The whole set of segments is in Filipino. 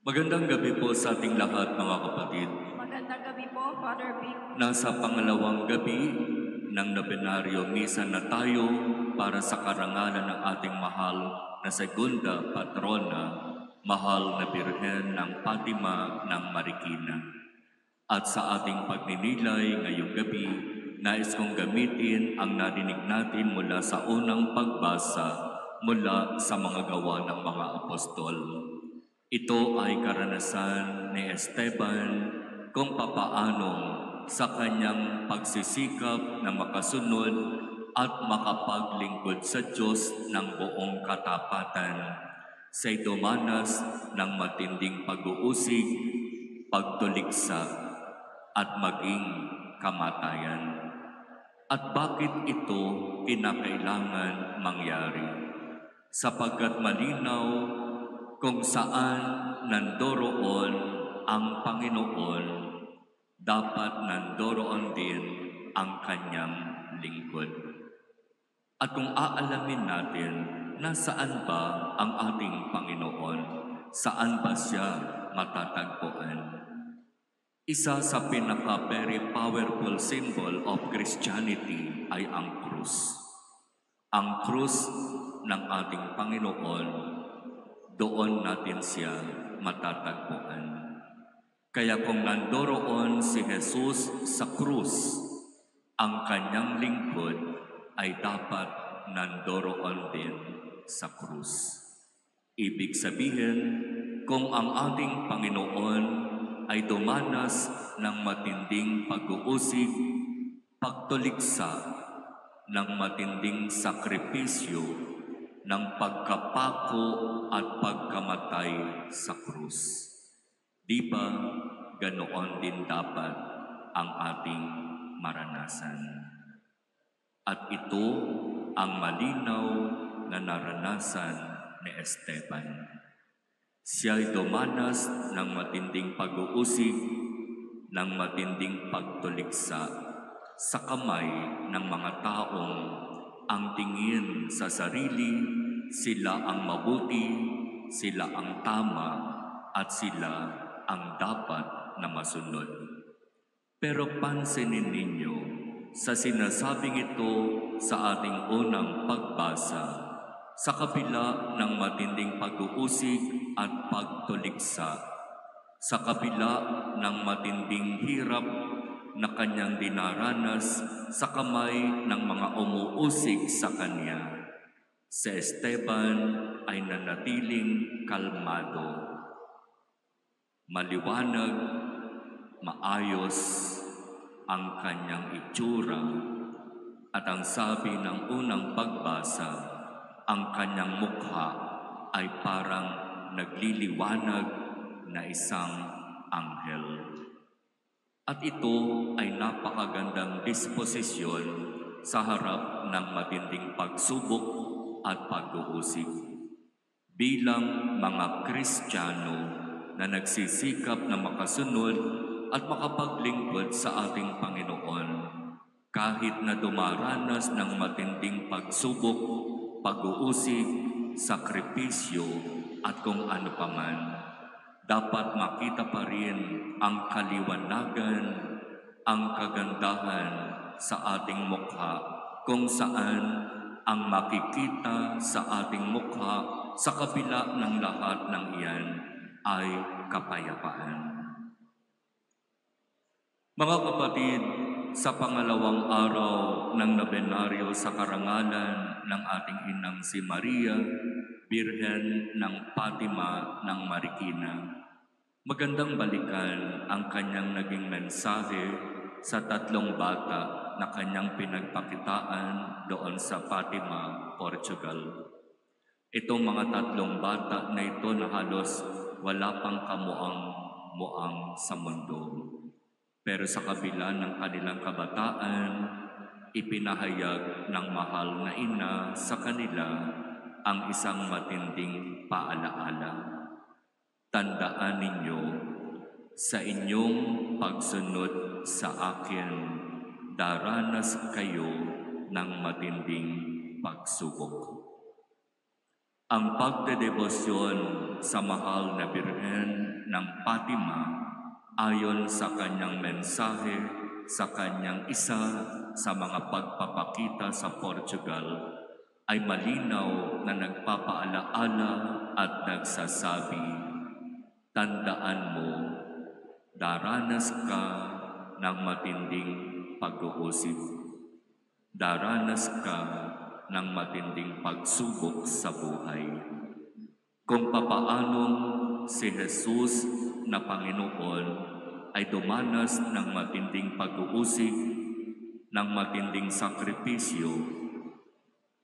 Magandang gabi po sa ating lahat, mga kapatid. Magandang gabi po, Father Vic. Nasa pangalawang gabi ng Nobenaryo Misa na tayo para sa karangalan ng ating mahal na segunda patrona, mahal na Birhen ng Fatima ng Marikina. At sa ating pagninilay ngayong gabi, nais kong gamitin ang narinig natin mula sa unang pagbasa mula sa mga gawa ng mga apostol. Ito ay karanasan ni Esteban kung papaanong sa kanyang pagsisikap na makasunod at makapaglingkod sa Diyos ng buong katapatan. Siya'y dumanas ng matinding pag-uusig, pagtuliksa at maging kamatayan. At bakit ito kinakailangan mangyari? Sapagkat malinaw kung saan nandoroon ang Panginoon, dapat nandoroon din ang kanyang lingkod. At kung aalamin natin, nasaan ba ang ating Panginoon? Saan ba siya matatagpuan? Isa sa pinaka-very powerful symbol of Christianity ay ang krus. Ang krus ng ating Panginoon, doon natin siya matatagpuan. Kaya kung nandoroon si Jesus sa krus, ang kanyang lingkod ay dapat nandoroon din sa krus. Ibig sabihin, kung ang ating Panginoon ay dumanas ng matinding pag-uusig, pagtuliksa, ng matinding sakripisyo, ng pagkapako at pagkamatay sa krus. Di ba ganoon din dapat ang ating maranasan? At ito ang malinaw na naranasan ni Esteban. Siya'y dumanas ng matinding pag-uusig, ng matinding pagtuliksa sa kamay ng mga taong ang tingin sa sarili, sila ang mabuti, sila ang tama, at sila ang dapat na masunod. Pero pansinin ninyo, sa sinasabing ito sa ating unang pagbasa, sa kabila ng matinding pag-uusig at pagtuliksa, sa kabila ng matinding hirap na kanyang dinaranas sa kamay ng mga umuusig sa kanya, si Esteban ay nanatiling kalmado. Maliwanag, maayos ang kanyang itsura at ang sabi ng unang pagbasa, ang kanyang mukha ay parang nagliliwanag na isang anghel. At ito ay napakagandang disposisyon sa harap ng matinding pagsubok at pag-uusig. Bilang mga Kristiyano na nagsisikap na makasunod at makapaglingkod sa ating Panginoon, kahit na dumaranas ng matinding pagsubok, pag-uusig, sakripisyo at kung ano paman, dapat makita pa rin ang kaliwanagan, ang kagandahan sa ating mukha, kung saan ang makikita sa ating mukha sa kabila ng lahat ng iyan ay kapayapaan. Mga kapatid, sa pangalawang araw ng Nobenaryo sa karangalan ng ating inang si Maria, Birhen ng Fatima ng Marikina, magandang balikan ang kanyang naging mensahe sa 3 bata na kanyang pinagpakitaan doon sa Fatima, Portugal. Itong mga 3 bata na ito na halos wala pang kamuang-muang sa mundo. Pero sa kabila ng kanilang kabataan, ipinahayag ng mahal na ina sa kanila ang isang matinding paalaala. Tandaan ninyo, sa inyong pagsunod sa akin, daranas kayo ng matinding pagsubok. Ang pagdedebosyon sa mahal na Birhen ng Fatima ayon sa kanyang mensahe sa kanyang isa sa mga pagpapakita sa Portugal ay malinaw na nagpapaalaala at nagsasabi, tandaan mo, daranas ka ng matinding pag-uusig. Daranas ka ng matinding pagsubok sa buhay. Kung papaanong si Jesus na Panginoon ay dumanas ng matinding pag-uusig, ng matinding sakripisyo,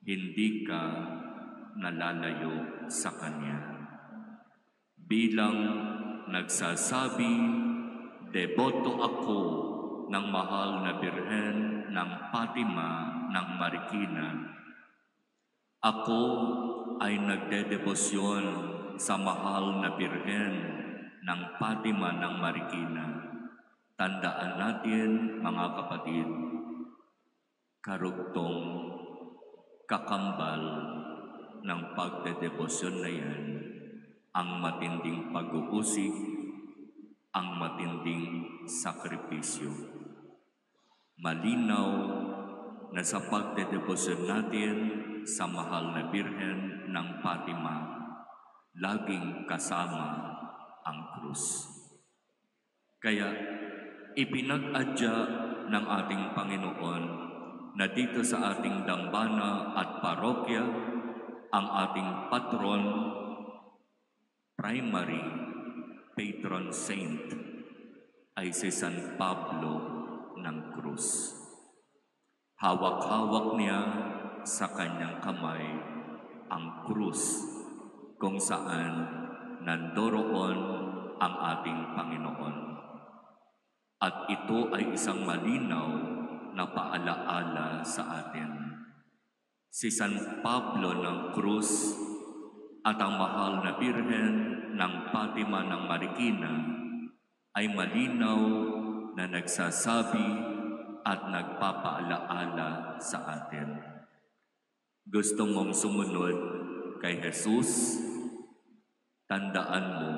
hindi ka nalalayo sa Kanya. Bilang nagsasabi, deboto ako ng mahal na Birhen ng Fatima ng Marikina. Ako ay nagdedebosyon sa mahal na Birhen ng Fatima ng Marikina. Tandaan natin, mga kapatid, karugtong kakambal ng pagdedebosyon na yan, ang matinding pag-uusig, ang matinding sakripisyo. Malinaw na sa pagdedebosyon natin sa mahal na Birhen ng Fatima, laging kasama ang krus. Kaya ipinag-adya ng ating Panginoon na dito sa ating dambana at parokya, ang ating patron, primary patron saint, ay si San Pablo ng Cruz. Hawak-hawak niya sa kanyang kamay ang krus kung saan nandoroon ang ating Panginoon. At ito ay isang malinaw na paalaala sa atin. Si San Pablo ng Cruz at ang mahal na Birhen ng Fatima ng Marikina ay malinaw na nagsasabi at nagpapaalaala sa atin. Gusto mong sumunod kay Jesus? Tandaan mo,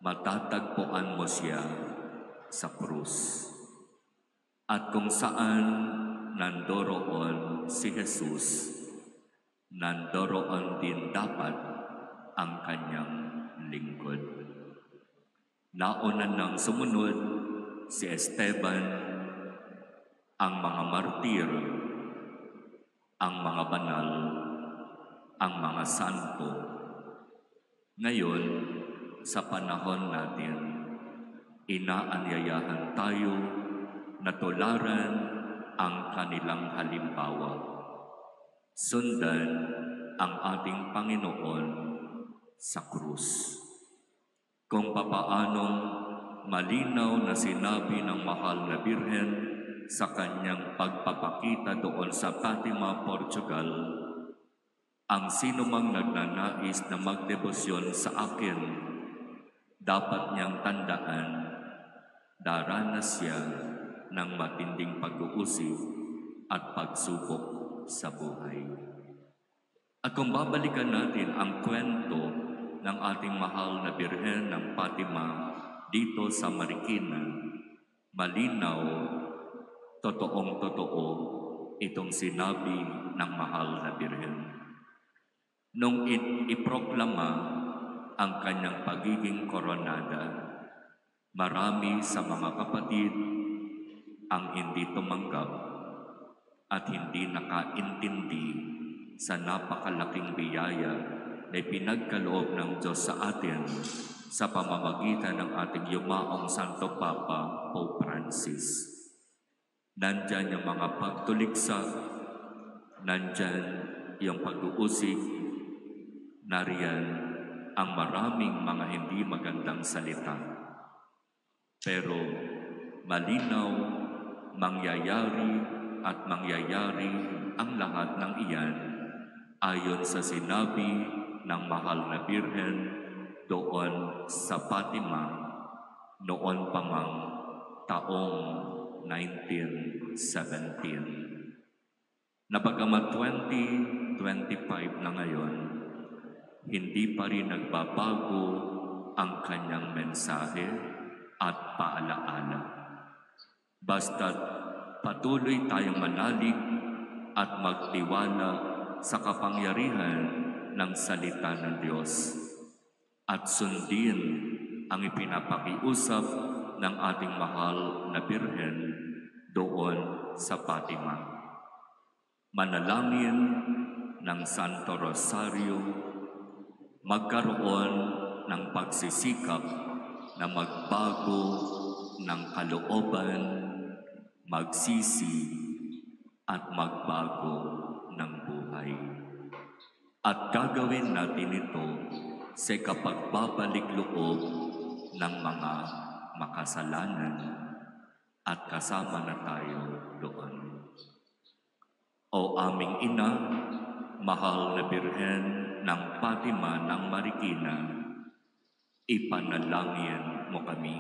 matatagpuan mo siya sa krus. At kung saan nandoroon si Jesus, nandoroon din dapat ang kanyang lingkod. Nauna nang sumunod si Esteban, ang mga martir, ang mga banal, ang mga santo. Ngayon, sa panahon natin, inaanyayahan tayo na tularan ang kanilang halimbawa. Sundan ang ating Panginoon sa krus. Kung papaanong malinaw na sinabi ng mahal na Birhen sa kanyang pagpapakita doon sa Fatima, Portugal, ang sinumang nagnanais na magdebosyon sa akin, dapat niyang tandaan, daranas siya ng matinding pag-uusig at pagsubok sa buhay. At kung babalikan natin ang kwento ng ating mahal na Birhen ng Fatima dito sa Marikina, malinaw, totoong-totoo itong sinabi ng mahal na Birhen. Nung iproklama ang kanyang pagiging koronada, marami sa mga kapatid ang hindi tumanggap at hindi nakaintindi sa napakalaking biyaya na pinagkaloob ng Diyos sa atin sa pamamagitan ng ating yumaong Santo Papa, Pope Francis. Nandyan yung mga pagtuliksa, nandyan yung pag-uusig, nariyan ang maraming mga hindi magandang salita. Pero malinaw, mangyayari at mangyayari ang lahat ng iyan ayon sa sinabi ng mahal na Birhen doon sa Fatima noon pa mang taong 1917. Na bagamat 2025 na ngayon, hindi pa rin nagbabago ang kanyang mensahe at paalaala. Basta't patuloy tayong manalig at magtiwala sa kapangyarihan ng salita ng Diyos at sundin ang ipinapakiusap ng ating mahal na Birhen doon sa Fatima. Manalangin ng Santo Rosario, magkaroon ng pagsisikap na magbago ng kalooban, magsisi at magbago ng buhay. At gagawin natin ito sa kapagbabalik loob ng mga makasalanan at kasama na tayo doon. O aming Ina, mahal na Birhen ng Fatima ng Marikina, ipanalangin mo kami.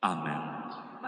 Amen.